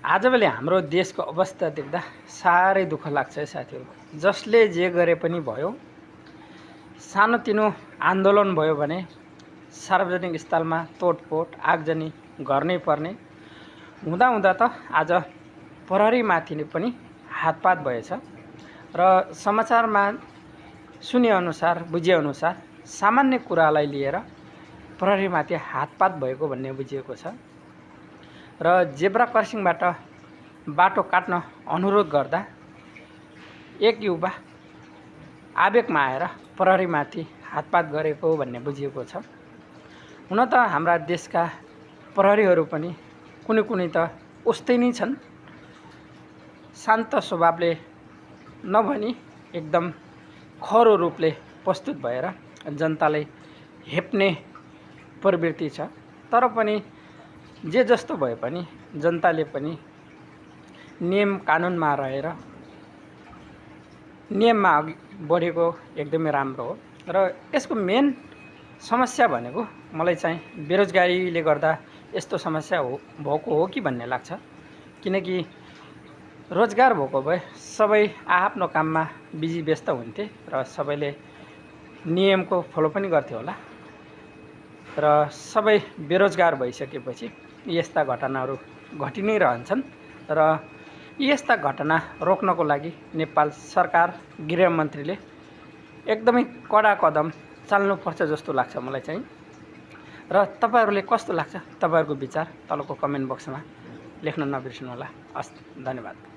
आजभोलि हाम्रो देशको अवस्था देख्दा साह्रै दुःख लाग्छ है साथीहरू। जसले जे गरे पनि भयो, सानोतिनो आन्दोलन भयो भने सार्वजनिक स्थलमा तोडफोड आगजनी गर्नै पर्ने हुँदा त आज प्रहरीमाथि पनि हातपात भएछ। र समाचारमा सुनेअनुसार बुझेअनुसार सामान्य कुरालाई लिएर प्रहरीमाथि हातपात भएको भन्ने बुझिएको छ। र जेब्रा क्रसिङबाट बाटो काट्न अनुरोध गर्दा एक युवा आवेगमा आएर प्रहरीमाथि हातपात गरेको भन्ने बुझिएको छ। हुन त हाम्रा देशका प्रहरीहरू पनि कुनै त उस्तै नै छन्। शान्त स्वभावले नभनी एकदम खरो रूपले प्रस्तुत भएर जनतालाई हेप्ने प्रवृत्ति छ। तर पनि जे जस्तो भए पनि जनताले पनि नियम कानुनमा रहेर नियममा अघि बढेको एकदमै राम्रो हो। र यसको मेन समस्या भनेको मलाई चाहिँ बेरोजगारीले गर्दा यस्तो समस्या भएको हो कि भन्ने लाग्छ। किनकि रोजगार भएको भए सबै आफ्नो काममा बिजी व्यस्त हुन्थे र सबैले नियमको फलो पनि गर्थे होला। र सबै बेरोजगार भइसकेपछि यस्ता घटनाहरू घटि नै रहन्छन्। र यस्ता घटना रोक्नको लागि नेपाल सरकार गृहमन्त्रीले एकदमै कडा कदम चाल्नुपर्छ जस्तो लाग्छ मलाई चाहिँ। र तपाईहरुले कस्तो लाग्छ, तपाईहरुको विचार तलको कमेन्ट बक्समा लेख्न नबिर्सनु होला। हस्, धन्यवाद।